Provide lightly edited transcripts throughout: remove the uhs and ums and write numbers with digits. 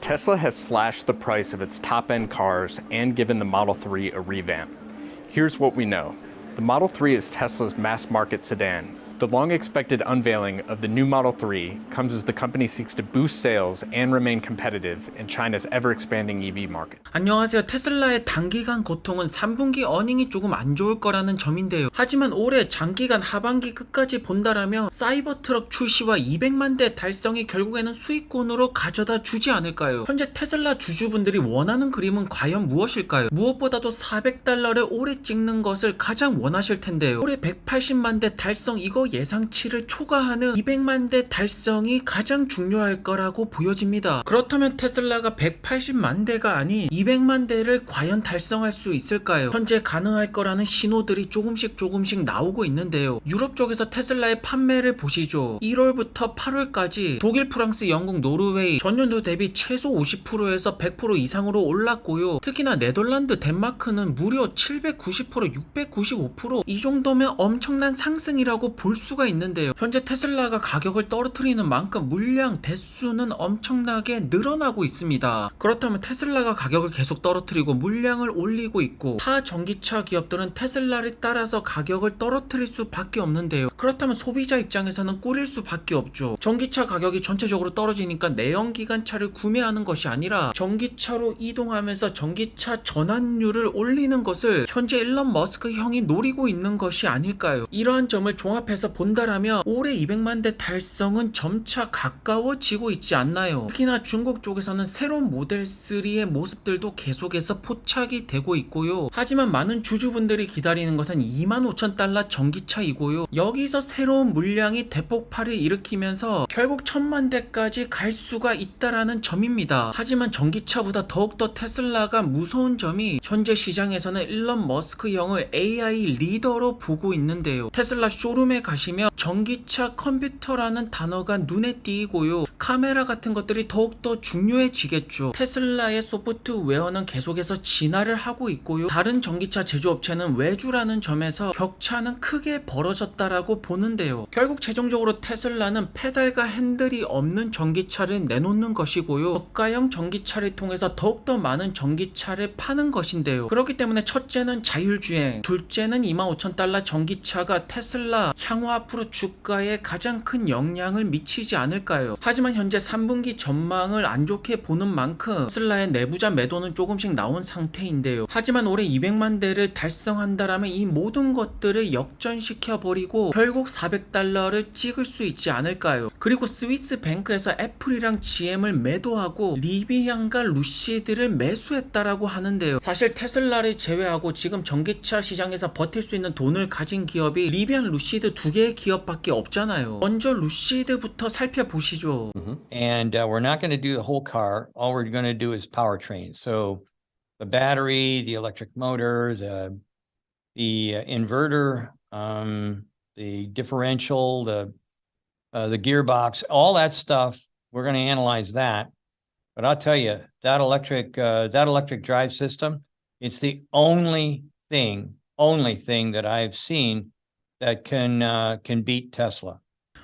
Tesla has slashed the price of its top end cars and given the Model 3 a revamp. Here's what we know. The Model 3 is Tesla's mass market sedan. The long expected unveiling of the new Model 3 comes as the company seeks to boost sales and remain competitive in China's ever expanding EV market. 안녕하세요. 테슬라의 단기간 고통은 3분기 어닝이 조금 안 좋을 거라는 점인데요. 하지만 올해 장기간 하반기 끝까지 본다라면 사이버트럭 출시와 200만 대 달성이 결국에는 수익권으로 가져다 주지 않을까요? 현재 테슬라 주주분들이 원하는 그림은 과연 무엇일까요? 무엇보다도 $400를 올해 찍는 것을 가장 원하실 텐데요. 올해 180만 대 달성 이거 예상치를 초과하는 200만 대 달성이 가장 중요할 거라고 보여집니다. 그렇다면 테슬라가 180만 대가 아닌 200만 대를 과연 달성할 수 있을까요? 현재 가능할 거라는 신호들이 조금씩 나오고 있는데요. 유럽 쪽에서 테슬라의 판매를 보시죠. 1월부터 8월까지 독일, 프랑스, 영국, 노르웨이 전년도 대비 최소 50%에서 100% 이상으로 올랐고요. 특히나 네덜란드, 덴마크는 무려 790%, 695%이 정도면 엄청난 상승이라고 볼 수가 있는데요. 현재 테슬라가 가격을 떨어뜨리는 만큼 물량 대수는 엄청나게 늘어나고 있습니다. 그렇다면 테슬라가 가격을 계속 떨어뜨리고 물량을 올리고 있고 타 전기차 기업들은 테슬라를 따라서 가격을 떨어뜨릴 수밖에 없는데요. 그렇다면 소비자 입장에서는 꿀일 수밖에 없죠. 전기차 가격이 전체적으로 떨어지니까 내연기관차를 구매하는 것이 아니라 전기차로 이동하면서 전기차 전환율을 올리는 것을 현재 일론 머스크 형이 노리고 있는 것이 아닐까요? 이러한 점을 종합해서 본다라면 올해 200만 대 달성은 점차 가까워지고 있지 않나요? 특히나 중국 쪽에서는 새로운 모델 3의 모습들도 계속해서 포착이 되고 있고요. 하지만 많은 주주분들이 기다리는 것은 25,000달러 전기차이고요. 여기서 새로운 물량이 대폭발을 일으키면서 결국 1000만 대까지 갈 수가 있다라는 점입니다. 하지만 전기차보다 더욱더 테슬라가 무서운 점이 현재 시장에서는 일론 머스크 형을 AI 리더로 보고 있는데요. 테슬라 쇼룸에 가시면 전기차 컴퓨터라는 단어가 눈에 띄고요. 카메라 같은 것들이 더욱더 중요해지겠죠. 테슬라의 소프트웨어는 계속해서 진화를 하고 있고요. 다른 전기차 제조업체는 외주라는 점에서 격차는 크게 벌어졌다라고 보는데요. 결국 최종적으로 테슬라는 페달과 핸들이 없는 전기차를 내놓는 것이고요. 저가형 전기차를 통해서 더욱더 많은 전기차를 파는 것인데요. 그렇기 때문에 첫째는 자율주행, 둘째는 25,000달러 전기차가 테슬라 향후 앞으로 주가에 가장 큰 영향을 미치지 않을까요? 하지만 현재 3분기 전망을 안 좋게 보는 만큼 테슬라의 내부자 매도는 조금씩 나온 상태인데요. 하지만 올해 200만 대를 달성한다라면 이 모든 것들을 역전시켜버리고 결국 $400를 찍을 수 있지 않을까요? 그리고 스위스 뱅크에서 애플이랑 GM을 매도하고 리비안과 루시드를 매수했다라고 하는데요. 사실 테슬라를 제외하고 지금 전기차 시장에서 버틸 수 있는 돈을 가진 기업이 리비안, 루시드 두 개의 기업밖에 없잖아요. 먼저 루시드부터 살펴보시죠. And we're not going to do the whole car. All we're going to do is powertrain. So the battery, the electric motors, the inverter, the differential, the gearbox, all that stuff. We're going to analyze that. But I'll tell you that electric drive system, it's the only thing that I've seen that can beat Tesla.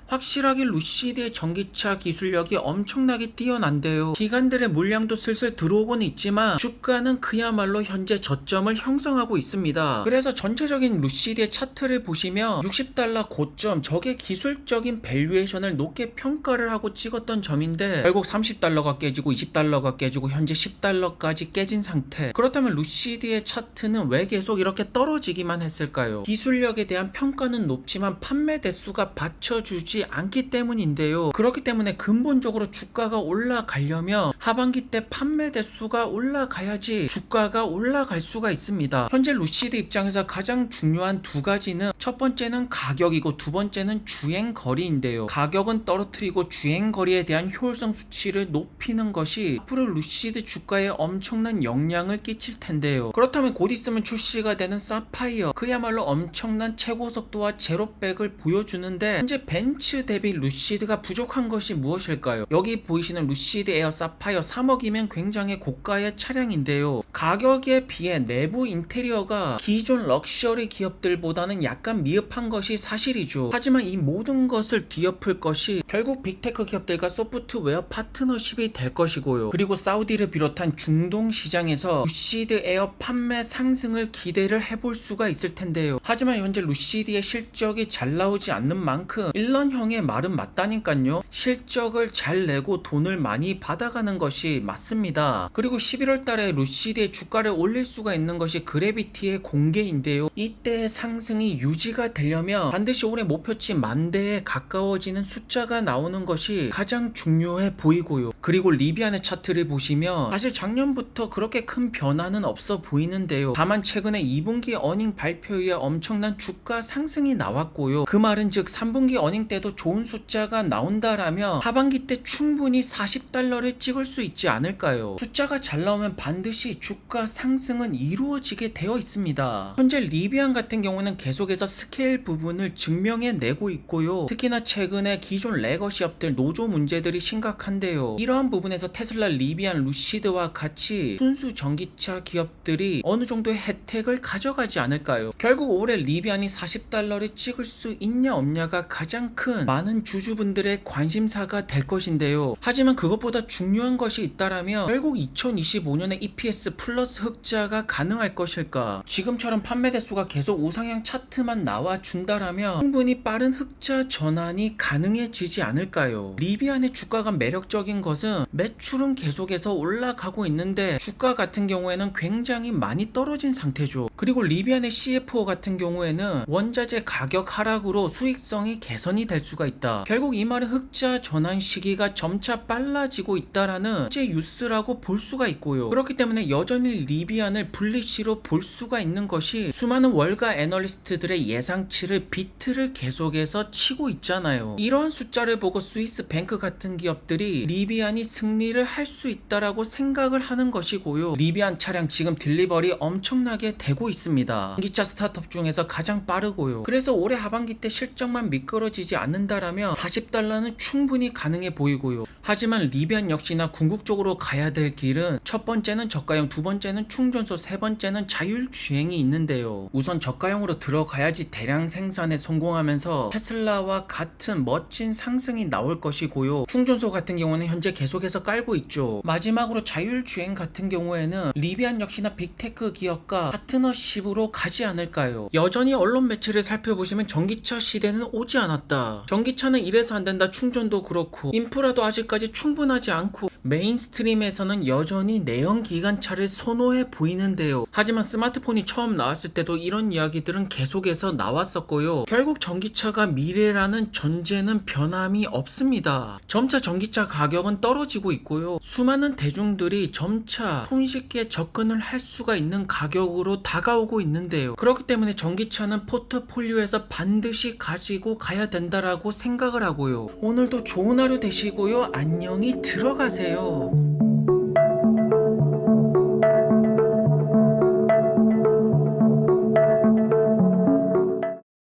확실하게 루시드의 전기차 기술력이 엄청나게 뛰어난데요. 기관들의 물량도 슬슬 들어오곤 있지만 주가는 그야말로 현재 저점을 형성하고 있습니다. 그래서 전체적인 루시드의 차트를 보시면 $60 고점, 저게 기술적인 밸류에이션을 높게 평가를 하고 찍었던 점인데 결국 $30가 깨지고 $20가 깨지고 현재 $10까지 깨진 상태. 그렇다면 루시드의 차트는 왜 계속 이렇게 떨어지기만 했을까요? 기술력에 대한 평가는 높지만 판매 대수가 받쳐주지 않기 때문인데요. 그렇기 때문에 근본적으로 주가가 올라가려면 하반기 때 판매 대수가 올라가야지 주가가 올라갈 수가 있습니다. 현재 루시드 입장에서 가장 중요한 두 가지는 첫 번째는 가격이고 두 번째는 주행거리인데요. 가격은 떨어뜨리고 주행거리에 대한 효율성 수치를 높이는 것이 앞으로 루시드 주가에 엄청난 영향을 끼칠 텐데요. 그렇다면 곧 있으면 출시가 되는 사파이어, 그야말로 엄청난 최고 속도와 제로백을 보여주는데 현재 벤츠 가치 대비 루시드가 부족한 것이 무엇일까요? 여기 보이시는 루시드 에어 사파이어 3억이면 굉장히 고가의 차량인데요. 가격에 비해 내부 인테리어가 기존 럭셔리 기업들보다는 약간 미흡한 것이 사실이죠. 하지만 이 모든 것을 뒤엎을 것이 결국 빅테크 기업들과 소프트웨어 파트너십이 될 것이고요. 그리고 사우디를 비롯한 중동 시장에서 루시드 에어 판매 상승을 기대를 해볼 수가 있을 텐데요. 하지만 현재 루시드의 실적이 잘 나오지 않는 만큼 일런형의 말은 맞다니까요. 실적을 잘 내고 돈을 많이 받아가는 것이 맞습니다. 그리고 11월 달에 루시드의 주가를 올릴 수가 있는 것이 그래비티의 공개인데요. 이때의 상승이 유지가 되려면 반드시 올해 목표치 10,000대에 가까워지는 숫자가 나오는 것이 가장 중요해 보이고요. 그리고 리비안의 차트를 보시면 사실 작년부터 그렇게 큰 변화는 없어 보이는데요. 다만 최근에 2분기 어닝 발표 이후에 엄청난 주가 상승이 나왔고요. 그 말은 즉 3분기 어닝 때도 좋은 숫자가 나온다라면 하반기 때 충분히 $40를 찍을 수 있지 않을까요? 숫자가 잘 나오면 반드시 주가 상승은 이루어지게 되어 있습니다. 현재 리비안 같은 경우는 계속해서 스케일 부분을 증명해내고 있고요. 특히나 최근에 기존 레거시 업들 노조 문제들이 심각한데요. 이러한 부분에서 테슬라, 리비안, 루시드와 같이 순수 전기차 기업들이 어느 정도의 혜택을 가져가지 않을까요? 결국 올해 리비안이 $40를 찍을 수 있냐 없냐가 가장 큰 많은 주주분들의 관심사가 될 것인데요. 하지만 그것보다 중요한 것이 있다라면 결국 2025년에 EPS 플러스 흑자가 가능할 것일까? 지금처럼 판매 대수가 계속 우상향 차트만 나와준다라면 충분히 빠른 흑자 전환이 가능해지지 않을까요? 리비안의 주가가 매력적인 것은 매출은 계속해서 올라가고 있는데 주가 같은 경우에는 굉장히 많이 떨어진 상태죠. 그리고 리비안의 CFO 같은 경우에는 원자재 가격 하락으로 수익성이 개선이 될 수가 있다. 결국 이 말은 흑자 전환 시기가 점차 빨라지고 있다라는 현재 뉴스라고 볼 수가 있고요. 그렇기 때문에 여전히 리비안을 불리시로 볼 수가 있는 것이 수많은 월가 애널리스트들의 예상치를 비트를 계속해서 치고 있잖아요. 이러한 숫자를 보고 스위스 뱅크 같은 기업들이 리비안이 승리를 할 수 있다라고 생각을 하는 것이고요. 리비안 차량 지금 딜리버리 엄청나게 되고 있습니다. 전기차 스타트업 중에서 가장 빠르고요. 그래서 올해 하반기 때 실적만 미끄러지지 않는다라면 $40는 충분히 가능해 보이고요. 하지만 리비안 역시나 궁극적으로 가야 될 길은 첫 번째는 저가형, 두 번째는 충전소, 세 번째는 자율주행이 있는데요. 우선 저가형으로 들어가야지 대량 생산에 성공하면서 테슬라와 같은 멋진 상승이 나올 것이고요. 충전소 같은 경우는 현재 계속해서 깔고 있죠. 마지막으로 자율주행 같은 경우에는 리비안 역시나 빅테크 기업과 파트너십으로 가지 않을까요? 여전히 언론 매체를 살펴보시면 전기차 시대는 오지 않았다. 전기차는 이래서 안 된다. 충전도 그렇고 인프라도 아직까지 충분하지 않고 메인스트림에서는 여전히 내연기관차를 선호해 보이는데요. 하지만 스마트폰이 처음 나왔을 때도 이런 이야기들은 계속해서 나왔었고요. 결국 전기차가 미래라는 전제는 변함이 없습니다. 점차 전기차 가격은 떨어지고 있고요. 수많은 대중들이 점차 손쉽게 접근을 할 수가 있는 가격으로 다가오고 있는데요. 그렇기 때문에 전기차는 포트폴리오에서 반드시 가지고 가야 된다라고 생각을 하고요. 오늘도 좋은 하루 되시고요. 안녕히 들어가세요.